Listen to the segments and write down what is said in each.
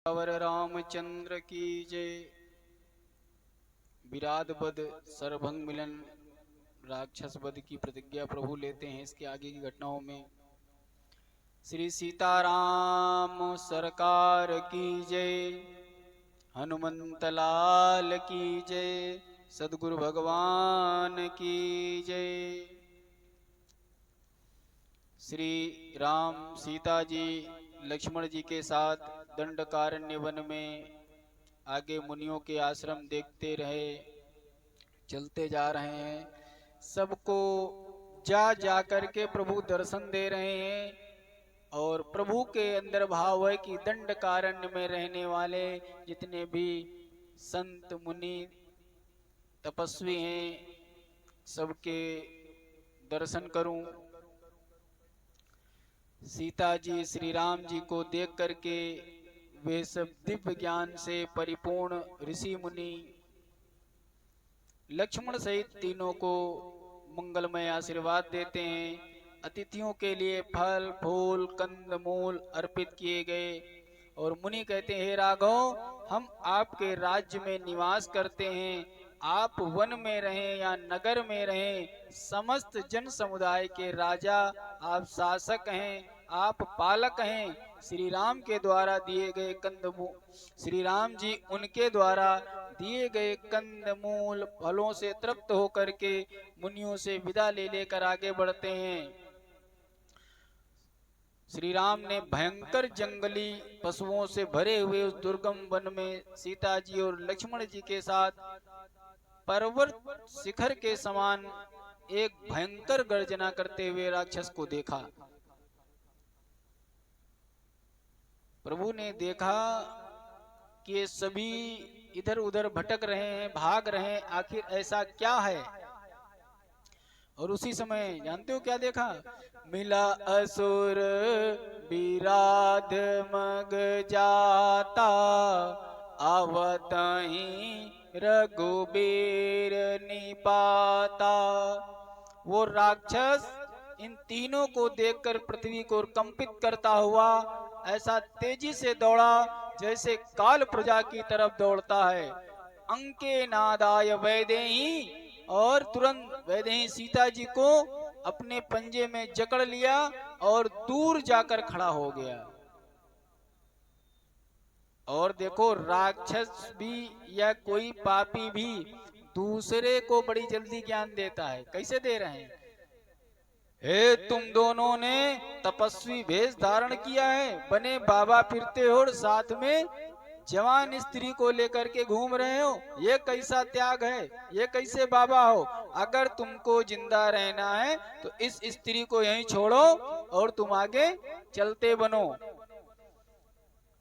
वर रामचंद्र की जय। विराट वध सरभंग मिलन राक्षस वध की प्रतिज्ञा प्रभु लेते हैं। इसके आगे की घटनाओं में श्री सीताराम सरकार की जय, हनुमंत लाल की जय, सदगुरु भगवान की जय। श्री राम सीता जी लक्ष्मण जी के साथ दंडकारण्य वन में आगे मुनियों के आश्रम देखते रहे, चलते जा रहे हैं। सबको जा कर के प्रभु दर्शन दे रहे हैं और प्रभु के अंदर भाव है कि दंडकारण्य में रहने वाले जितने भी संत मुनि तपस्वी हैं सबके दर्शन करूं। सीता जी श्री राम जी को देख करके वे सब दिव्य ज्ञान से परिपूर्ण ऋषि मुनि लक्ष्मण सहित तीनों को मंगलमय आशीर्वाद देते हैं। अतिथियों के लिए फल फूल कंद मूल अर्पित किए गए और मुनि कहते हैं, हे राघव, हम आपके राज्य में निवास करते हैं, आप वन में रहें या नगर में रहें, समस्त जन समुदाय के राजा आप शासक हैं, आप पालक हैं। श्री राम के द्वारा दिए गए श्री राम जी उनके द्वारा दिए गए कंदमूल फलों से तृप्त होकर के मुनियों से विदा ले लेकर आगे बढ़ते हैं। श्री राम ने भयंकर जंगली पशुओं से भरे हुए उस दुर्गम वन में सीता जी और लक्ष्मण जी के साथ पर्वत शिखर के समान एक भयंकर गर्जना करते हुए राक्षस को देखा। प्रभु ने देखा कि ये सभी इधर उधर भटक रहे हैं, भाग रहे हैं, आखिर ऐसा क्या है। और उसी समय जानते हो क्या देखा? मिला असुर विराध मग जाता, आवतहीं रघुबीर निपाता। वो राक्षस इन तीनों को देखकर पृथ्वी को कंपित करता हुआ ऐसा तेजी से दौड़ा जैसे काल प्रजा की तरफ दौड़ता है। अंके नादाय वैदेही, और तुरंत वैदेही सीता जी को अपने पंजे में जकड़ लिया और दूर जाकर खड़ा हो गया। और देखो, राक्षस भी या कोई पापी भी दूसरे को बड़ी जल्दी ज्ञान देता है। कैसे दे रहे हैं? हे तुम दोनों ने तपस्वी भेष धारण किया है, बने बाबा फिरते हो और साथ में जवान स्त्री को लेकर के घूम रहे हो, ये कैसा त्याग है, ये कैसे बाबा हो। अगर तुमको जिंदा रहना है तो इस स्त्री को यहीं छोड़ो और तुम आगे चलते बनो।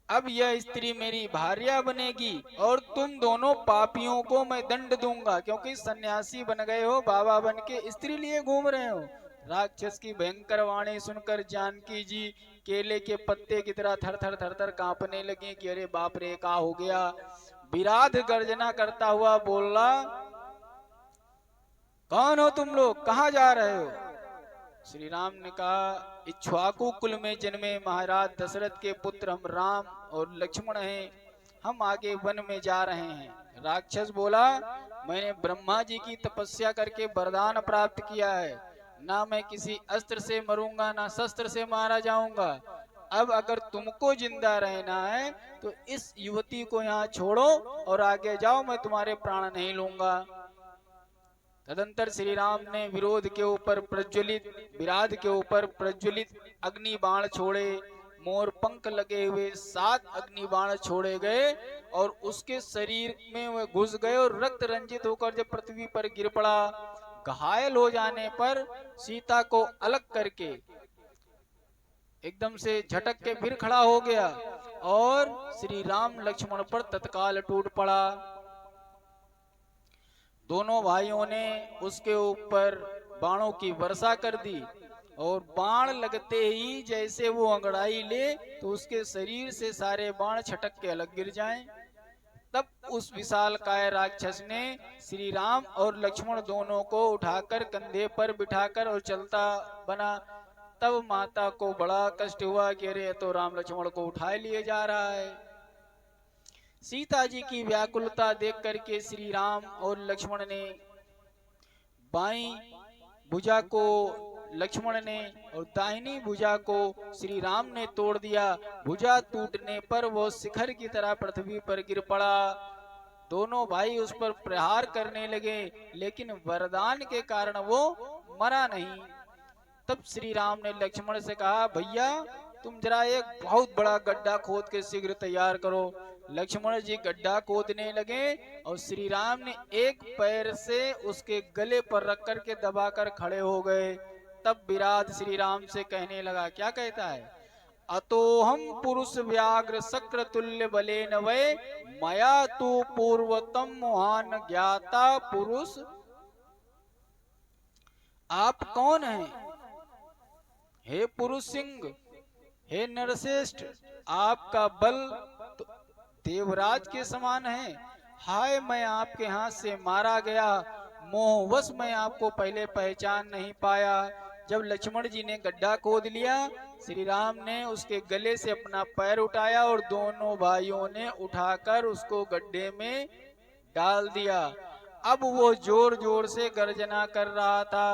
अब यह स्त्री मेरी भार्या बनेगी और तुम दोनों पापियों को मैं दंड दूंगा, क्योंकि सन्यासी बन गए हो, बाबा बन के स्त्री लिए घूम रहे हो। राक्षस की भयंकर वाणी सुनकर जानकी जी केले के पत्ते की तरह थर थर थर थर कांपने लगी कि अरे बाप रे, क्या हो गया। विराध गर्जना करता हुआ बोला, कौन हो तुम लोग, कहाँ जा रहे हो? श्री राम ने कहा, इक्ष्वाकु कुल में जन्मे महाराज दशरथ के पुत्र हम राम और लक्ष्मण हैं, हम आगे वन में जा रहे हैं। राक्षस बोला, मैंने ब्रह्मा जी की तपस्या करके वरदान प्राप्त किया है, ना मैं किसी अस्त्र से मरूंगा ना शस्त्र से मारा जाऊंगा। अब अगर तुमको जिंदा रहना है तो इस युवती को यहाँ छोड़ो और आगे जाओ, मैं तुम्हारे प्राण नहीं लूंगा। तदंतर श्री राम ने विरोध के ऊपर प्रज्वलित विराध के ऊपर प्रज्वलित अग्नि बाण छोड़े। मोर पंख लगे हुए 7 अग्नि बाण छोड़े गए और उसके शरीर में वह घुस गए और रक्त रंजित होकर जब पृथ्वी पर गिर पड़ा, घायल हो जाने पर सीता को अलग करके एकदम से झटक के फिर खड़ा हो गया और श्री राम लक्ष्मण पर तत्काल टूट पड़ा। दोनों भाइयों ने उसके ऊपर बाणों की वर्षा कर दी और बाण लगते ही जैसे वो अंगड़ाई ले तो उसके शरीर से सारे बाण छटक के अलग गिर जाएं। तब उस विशाल काय राक्षस ने श्री राम और लक्ष्मण दोनों को उठाकर कंधे पर बिठाकर और चलता बना। तब माता को बड़ा कष्ट हुआ कि अरे तो राम लक्ष्मण को उठाए लिए जा रहा है। सीता जी की व्याकुलता देख करके श्री राम और लक्ष्मण ने बाईं भुजा को लक्ष्मण ने और दाहिनी भुजा को श्री राम ने तोड़ दिया। भुजा टूटने पर वो शिखर की तरह पृथ्वी पर गिर पड़ा। दोनों भाई उस पर प्रहार करने लगे, लेकिन वरदान के कारण वो मरा नहीं। तब श्री राम ने लक्ष्मण से कहा, भैया तुम जरा एक बहुत बड़ा गड्ढा खोद के शीघ्र तैयार करो। लक्ष्मण जी गड्ढा खोदने लगे और श्री राम ने एक पैर से उसके गले पर रख कर के दबाकर खड़े हो गए। तब विराट श्री राम से कहने लगा, क्या कहता है, अतोहम पुरुष व्याघ्र शक्र तुल्य बलेन वै मया तु पूर्वतम मोहान ज्ञाता पुरुष। आप कौन हैं हे पुरुष सिंह, हे नरश्रेष्ठ, आपका बल तो देवराज के समान है। हाय मैं आपके हाथ से मारा गया, मोहवश मैं आपको पहले पहचान नहीं पाया। जब लक्ष्मण जी ने गड्ढा खोद लिया, श्री राम ने उसके गले से अपना पैर उठाया और दोनों भाइयों ने उठाकर उसको गड्ढे में डाल दिया। अब वो जोर जोर से गर्जना कर रहा था।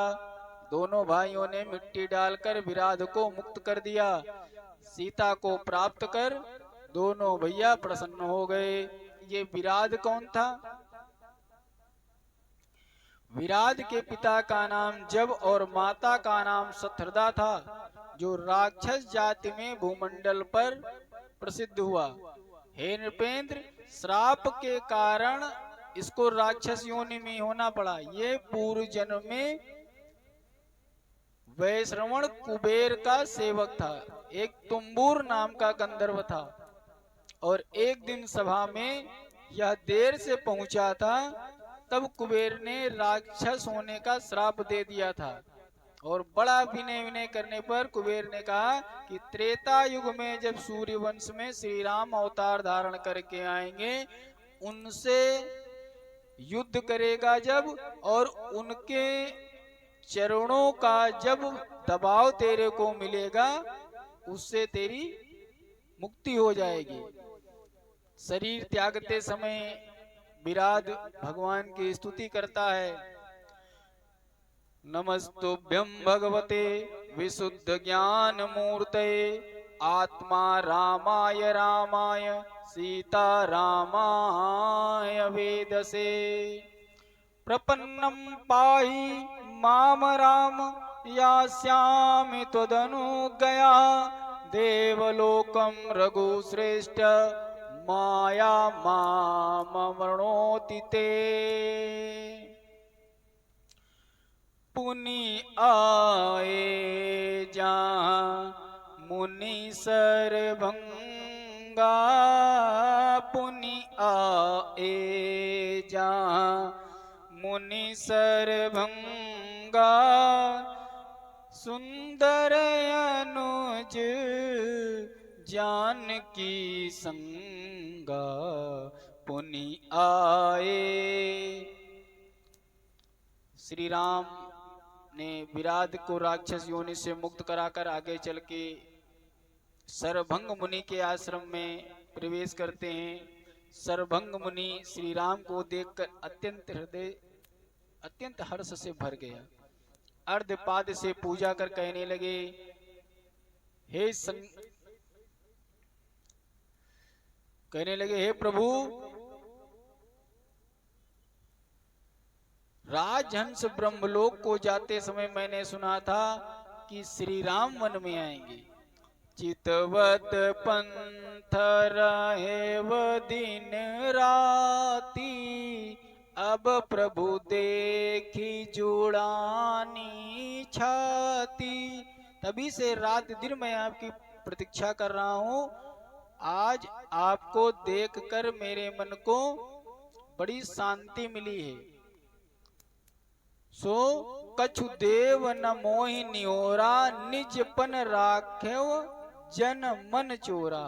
दोनों भाइयों ने मिट्टी डालकर विराध को मुक्त कर दिया। सीता को प्राप्त कर दोनों भैया प्रसन्न हो गए। ये विराध कौन था? विराध के पिता का नाम जब और माता का नाम सत्रदा था, जो राक्षस जाति में भूमंडल पर प्रसिद्ध हुआ। हे नृपेंद्र, श्राप के कारण इसको राक्षस योनि में होना पड़ा। ये पूर्व जन्म में वैश्रवण कुबेर का सेवक था। एक तुम्बूर नाम का गंधर्व था और एक दिन सभा में यह देर से पहुंचा था। तब कुबेर ने राक्षस होने का श्राप दे दिया था और बड़ा विनय विनय करने पर कुबेर ने कहा कि त्रेता युग में जब सूर्य वंश में श्री राम अवतार धारण करके आएंगे, उनसे युद्ध करेगा जब, और उनके चरणों का जब दबाव तेरे को मिलेगा, उससे तेरी मुक्ति हो जाएगी। शरीर त्यागते समय विराध भगवान की स्तुति करता है, नमस्तुभ्यं भगवते विशुद्ध ज्ञान मूर्ते आत्मा रामाय रामाय सीता रामाय वेदसे प्रपन्नं पाहि माम राम यास्यामि त्वदनुज्ञया देवलोकं रघुश्रेष्ठ माया मामवृणोति ते पुनि आए जहाँ मुनि सरभंगा पुनि आए जहाँ मुनि सरभंगा सुंदर अनुज जानकी संगा पुनि आए। श्री राम ने विराध को राक्षस योनि से मुक्त कराकर आगे चल के सरभंग मुनि के आश्रम में प्रवेश करते हैं। सरभंग मुनि श्री राम को देखकर अत्यंत हर्ष से भर गया। अर्धपाद से पूजा कर कहने लगे, हे प्रभु, राजहंस ब्रह्मलोक को जाते समय मैंने सुना था कि श्री राम वन में आएंगे। चितवत पंथ रहेव दिन राती अब प्रभु देखी जुड़ानी छाती। तभी से रात दिन मैं आपकी प्रतीक्षा कर रहा हूँ। आज आपको देखकर मेरे मन को बड़ी शांति मिली है। सो कछु देव न मोहि नियोरा निज पन राख्यो जन मन चोरा।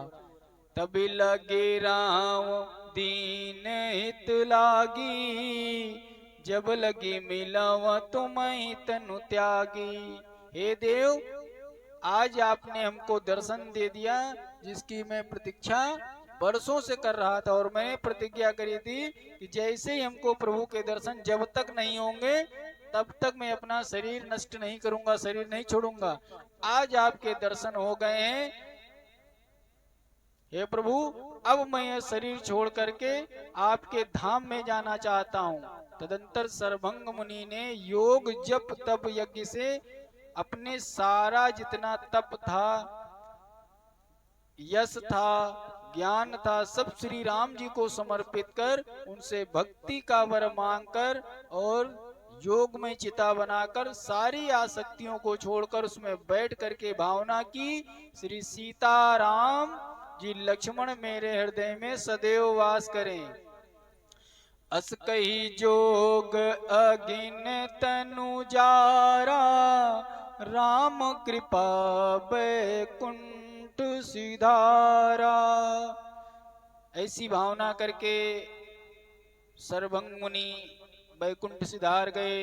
तभी लगे राम दीन हित लागी जब लगी मिलव तुम्हें तनु त्यागी। हे देव, आज आपने हमको दर्शन दे दिया जिसकी मैं प्रतीक्षा वर्षों से कर रहा था, और मैंने प्रतिज्ञा करी थी कि जैसे ही हमको प्रभु के दर्शन जब तक नहीं होंगे तब तक मैं अपना शरीर नष्ट नहीं करूंगा, शरीर नहीं छोड़ूंगा। आज आपके दर्शन हो गए हैं, हे प्रभु, अब मैं यह शरीर छोड़ करके आपके धाम में जाना चाहता हूँ। तदंतर सर्वभंग मुनि ने योग जप तप यज्ञ से अपने सारा जितना तप था, यश था, ज्ञान था, सब श्री राम जी को समर्पित कर उनसे भक्ति का वर मांगकर और योग में चिता बनाकर सारी आसक्तियों को छोड़कर उसमें बैठ करके भावना की, श्री सीताराम जी लक्ष्मण मेरे हृदय में सदैव वास करें। अस कही जोग अगिन तनु जारा, राम कृपा बैकुंठ सिधारा। ऐसी भावना करके सर्वभंग मुनि बैकुंठ सिधार गए।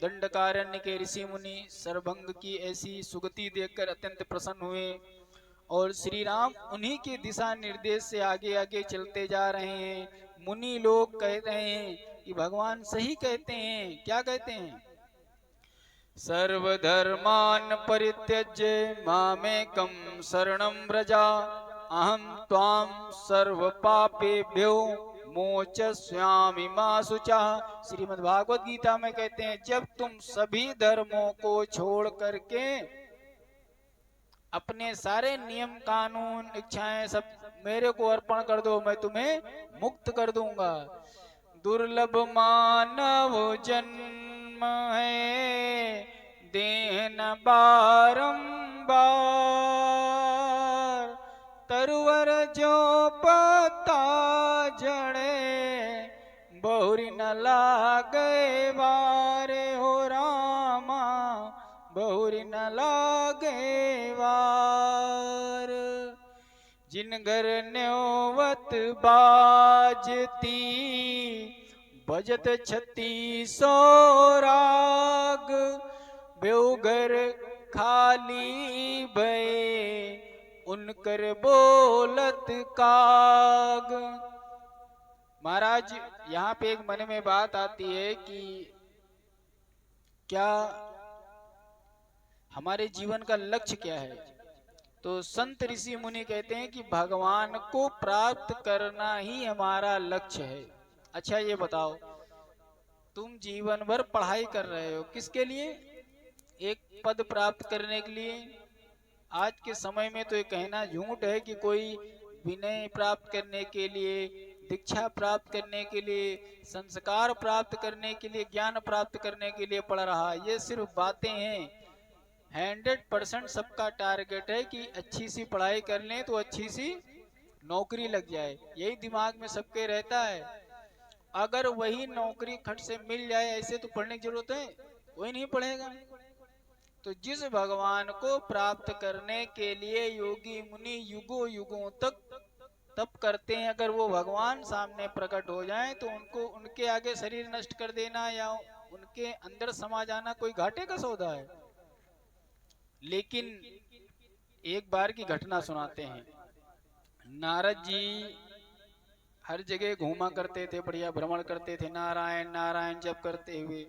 दंडकारण्य के ऋषि मुनि सर्वभंग की ऐसी सुगति देखकर अत्यंत प्रसन्न हुए और श्री राम उन्हीं के दिशा निर्देश से आगे आगे चलते जा रहे हैं। मुनि लोग कह रहे हैं कि भगवान सही कहते हैं। क्या कहते हैं? सर्वधर्मान परित्यज्य मामेकं शरणं व्रजा, अहं त्वां सर्व पापेभ्यो मोचस्यामि मा शुचः। श्रीमद् भागवत गीता में कहते हैं, जब तुम सभी धर्मों को छोड़ करके अपने सारे नियम कानून इच्छाएं सब मेरे को अर्पण कर दो, मैं तुम्हें मुक्त कर दूंगा। दुर्लभ मानव जन्म है देन बारंबार, तरवर जो पता जड़े बहुरी न लागे वारे हो रामा, बहुरी न लागे वार। जिन घर न्योवत बाजती बजत 3600 राग, बेउगर खाली भय उनकर बोलत काग। महाराज, यहाँ पे एक मन में बात आती है कि क्या हमारे जीवन का लक्ष्य क्या है? तो संत ऋषि मुनि कहते हैं कि भगवान को प्राप्त करना ही हमारा लक्ष्य है। अच्छा ये बताओ, तुम जीवन भर पढ़ाई कर रहे हो किसके लिए? एक पद प्राप्त करने के लिए। आज के समय में तो ये कहना झूठ है कि कोई विनय प्राप्त करने के लिए, दीक्षा प्राप्त करने के लिए, संस्कार प्राप्त करने के लिए, ज्ञान प्राप्त करने के लिए पढ़ रहा। ये सिर्फ बातें हैं। 100% सबका टारगेट है कि अच्छी सी पढ़ाई कर लें तो अच्छी सी नौकरी लग जाए, यही दिमाग में सबके रहता है। अगर वही नौकरी खट से मिल जाए ऐसे तो पढ़ने की जरूरत है? कोई नहीं पढ़ेगा। तो जिस भगवान को प्राप्त करने के लिए योगी मुनि युगों युगों तक तप करते हैं, अगर वो भगवान सामने प्रकट हो जाए तो उनको उनके आगे शरीर नष्ट कर देना या उनके अंदर समा जाना कोई घाटे का सौदा है। लेकिन एक बार की घटना सुनाते हैं। नारद जी हर जगह घूमा करते थे, बढ़िया भ्रमण करते थे, नारायण नारायण जप करते हुए।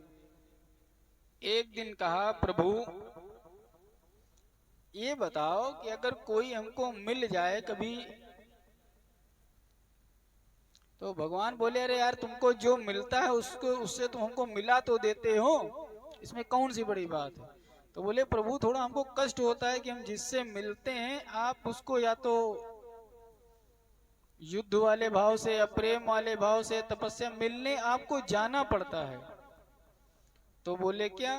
एक दिन कहा, प्रभु ये बताओ कि अगर कोई हमको मिल जाए कभी, तो भगवान बोले, अरे यार तुमको जो मिलता है उसको उससे तुम हमको मिला तो देते हो, इसमें कौन सी बड़ी बात है? तो बोले, प्रभु थोड़ा हमको कष्ट होता है कि हम जिससे मिलते हैं आप उसको या तो युद्ध वाले भाव से या प्रेम वाले भाव से तपस्या मिलने आपको जाना पड़ता है। तो बोले क्या?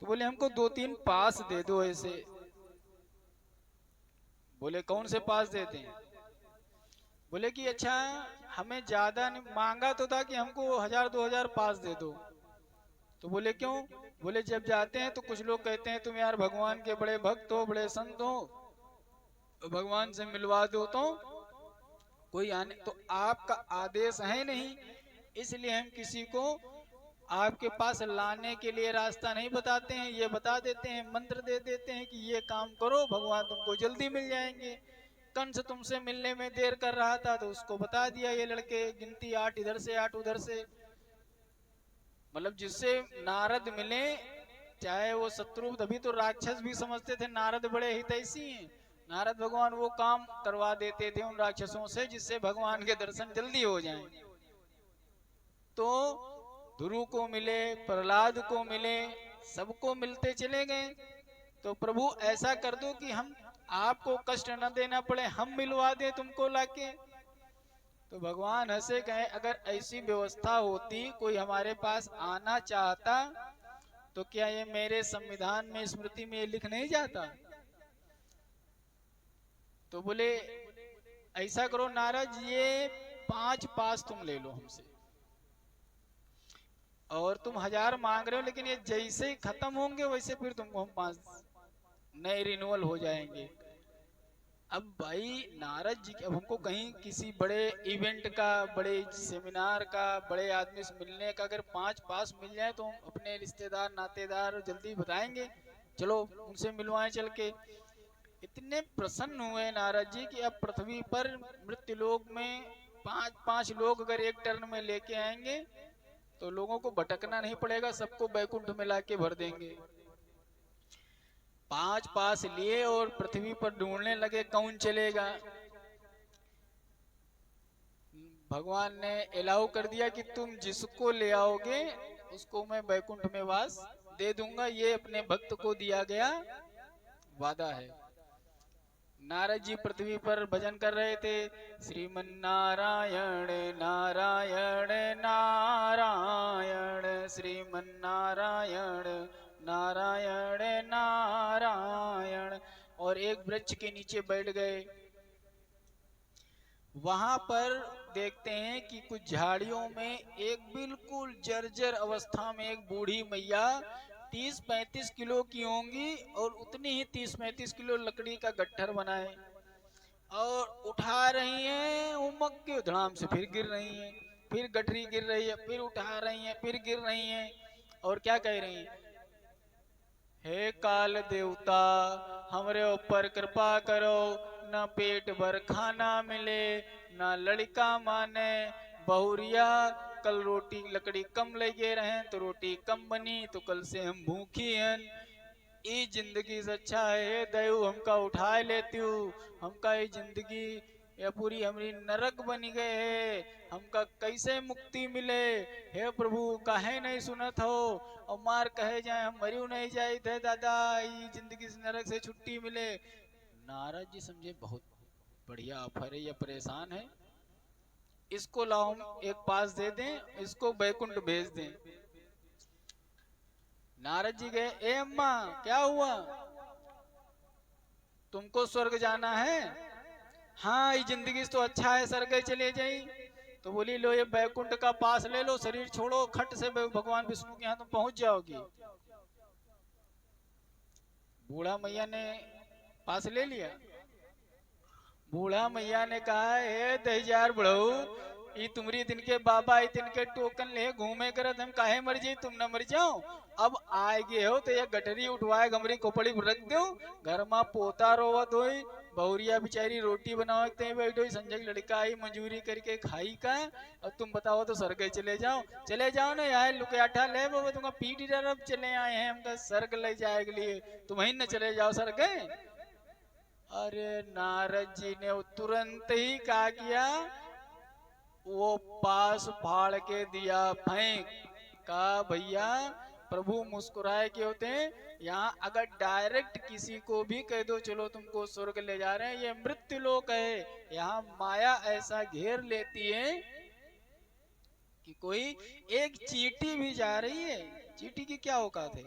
तो बोले हमको 2-3 पास दे दो ऐसे। बोले कौन से पास देते हैं? बोले कि अच्छा हमें ज्यादा नहीं मांगा तो था कि हमको 1000-2000 पास दे दो। तो बोले क्यों? बोले जब जाते हैं तो कुछ लोग कहते हैं तुम यार भगवान के बड़े भक्त हो, बड़े संत हो, तो भगवान से मिलवा दो तो कोई आने। तो आपका आदेश है नहीं, इसलिए हम किसी को आपके पास लाने के लिए रास्ता नहीं बताते हैं, ये बता देते हैं, मंत्र दे देते हैं कि ये काम करो भगवान तुमको जल्दी मिल जाएंगे। कंस तुमसे मिलने में देर कर रहा था तो उसको बता दिया, ये लड़के गिनती 8 इधर से 8 उधर से। मतलब जिससे नारद मिले, चाहे वो शत्रु, तभी तो राक्षस भी समझते थे नारद बड़े हितैषी हैं। नारद भगवान वो काम करवा देते थे उन राक्षसों से जिससे भगवान के दर्शन जल्दी हो जाएं। तो ध्रुव को मिले, प्रहलाद को मिले, सबको मिलते चले गए। तो प्रभु ऐसा कर दो कि हम आपको कष्ट न देना पड़े, हम मिलवा दें तुमको लाके। तो भगवान हंसे, कहे अगर ऐसी व्यवस्था होती, कोई हमारे पास आना चाहता, तो क्या ये मेरे संविधान में, स्मृति में लिख नहीं जाता? तो बोले ऐसा करो नारद, ये 5 पास तुम ले लो हमसे, और तुम 1000 मांग रहे हो, लेकिन ये जैसे ही खत्म होंगे वैसे फिर तुमको हम 5 नए रिन्यूअल हो जाएंगे। अब भाई नारद जी, अब हमको कहीं किसी बड़े इवेंट का, बड़े सेमिनार का, बड़े आदमी से मिलने का अगर 5 पास मिल जाए तो हम अपने रिश्तेदार नातेदार जल्दी बताएंगे, चलो उनसे मिलवाएं चल के। इतने प्रसन्न हुए नारद जी कि अब पृथ्वी पर मृत्युलोक में 5 लोग अगर एक टर्न में लेके आएंगे तो लोगों को भटकना नहीं पड़ेगा, सबको बैकुंठ में लाके भर देंगे। 5 पास लिए और पृथ्वी पर ढूंढने लगे कौन चलेगा। भगवान ने अलाउ कर दिया कि तुम जिसको ले आओगे उसको मैं बैकुंठ में वास दे दूंगा, ये अपने भक्त को दिया गया वादा है। नारद जी पृथ्वी पर भजन कर रहे थे, श्रीमन नारायण नारायण नारायण, श्रीमन नारायण नारायण नारायण, और एक वृक्ष के नीचे बैठ गए। वहां पर देखते हैं कि कुछ झाड़ियों में एक बिल्कुल जर्जर अवस्था में एक बूढ़ी मैया 30-35 किलो की होंगी और उतनी ही 30-35 किलो लकड़ी का गट्ठर बनाए और उठा रही हैं, उमक के धड़ाम से फिर गिर रही हैं, फिर गठरी गिर रही है, फिर उठा रही हैं, फिर गिर रही हैं, और क्या कह रही हैं, हे काल देवता हमरे ऊपर कृपा करो, न पेट भर खाना मिले, न लड़का माने, बहुरिया कल रोटी लकड़ी कम लगे रहे तो रोटी कम बनी, तो कल से हम भूखी हैं, ये जिंदगी से अच्छा है दयु हमका उठा लेती हूँ, हमका ये जिंदगी या पूरी हमारी नरक बनी गए है, हमका कैसे मुक्ति मिले, हे प्रभु काहे नहीं सुनत हो, और मार कहे जाए हम मरियो नहीं जाए थे दादा, ये जिंदगी से नरक से छुट्टी मिले। नारद जी समझे बहुत बढ़िया ऑफर है, ये परेशान है, इसको लाओ हम एक पास दे दें, इसको बैकुंठ भेज दें। नारद जी गए, ए अम्मा क्या हुआ, तुमको स्वर्ग जाना है? हाँ ये जिंदगी तो अच्छा है, स्वर्ग चले जाई। तो बोली लो ये बैकुंठ का पास ले लो, शरीर छोड़ो, खट से भगवान विष्णु के यहाँ तुम पहुंच जाओगी। बूढ़ा मैया ने पास ले लिया। बूढ़ा मैया ने कहा, हे दहिजार बढ़ऊ, ये तुम्हारी दिन के बाबा ये दिन के टोकन ले घूमे करत, हम काहे मर जाई, तुम न मर जाओ, अब आए गए हो तो ये गठरी उठवाए गमरी खोपड़ी रख दो, घर में पोता रोवत होई, बहुरिया बेचारी रोटी बनाओ बैठो, संजय लड़का आई मजूरी करके खाई का, अब तुम बताओ तो स्वर्ग चले जाओ ना यार, लुकयाठा ले बाबा तुमका पीटी तरफ चले आए हैं, हमका स्वर्ग ले जाए के लिए, तुम ही न चले जाओ स्वर्ग। अरे नारद जी ने तुरंत ही क्या किया, वो पास फाड़ के दिया फेंक, कहा भैया प्रभु मुस्कुराए के होते हैं, यहाँ अगर डायरेक्ट किसी को भी कह दो चलो तुमको स्वर्ग ले जा रहे हैं, ये मृत्यु लोक है, यहाँ माया ऐसा घेर लेती है कि कोई एक चींटी भी जा रही है, चींटी की क्या औकात है,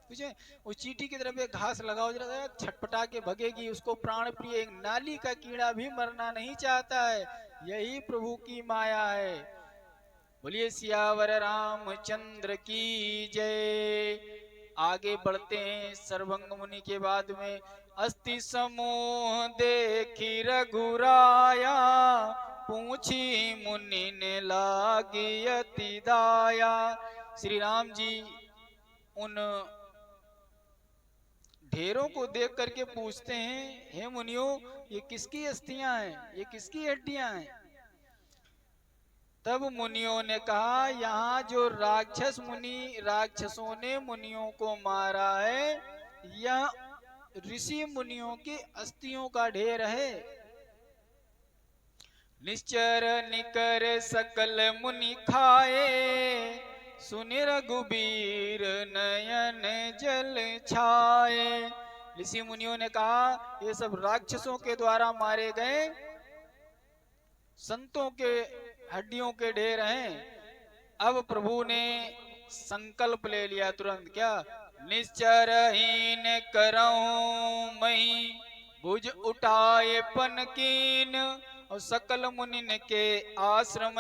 पूछे उस चींटी की तरफ एक घास लगाओ जरा, छटपटा के भगेगी, उसको प्राण प्रिय एक नाली का कीड़ा भी मरना नहीं चाहता है, यही प्रभु की माया है। बोलिए सियावर रामचंद्र की जय। आगे बढ़ते हैं, सर्वंग मुनि के बाद में, अस्ति समूह देखी रघुराया, पूछी मुनि ने लागी अति दाया। श्री राम जी उन ढेरों को देख करके पूछते हैं, हे मुनियों, ये किसकी अस्थियां हैं, ये किसकी हड्डियां हैं? तब मुनियों ने कहा, यहाँ जो राक्षसों ने मुनियों को मारा है, यह ऋषि मुनियों की अस्थियों का ढेर है। निश्चर निकर सकल मुनि खाए, सुनि रघुबीर नयन जल छाए। ऋषि मुनियों ने कहा, ये सब राक्षसों के द्वारा मारे गए संतों के हड्डियों के ढेर हैं। अब प्रभु ने संकल्प ले लिया तुरंत, क्या? निश्चर हीन करऊं मही, भुज उठाए पन कीन, और सकल मुनिन के आश्रम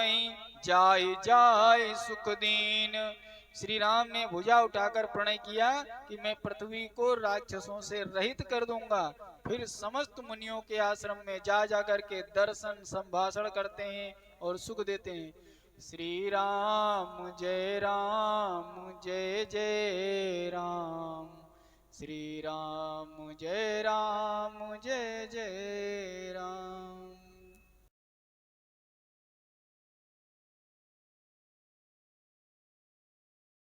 जाय जाय सुख दीन। श्री राम ने भुजा उठाकर प्रणय किया कि मैं पृथ्वी को राक्षसों से रहित कर दूंगा। फिर समस्त मुनियों के आश्रम में जा जाकर के दर्शन संभाषण करते हैं और सुख देते हैं। श्री राम जय जय राम, श्री राम जय जय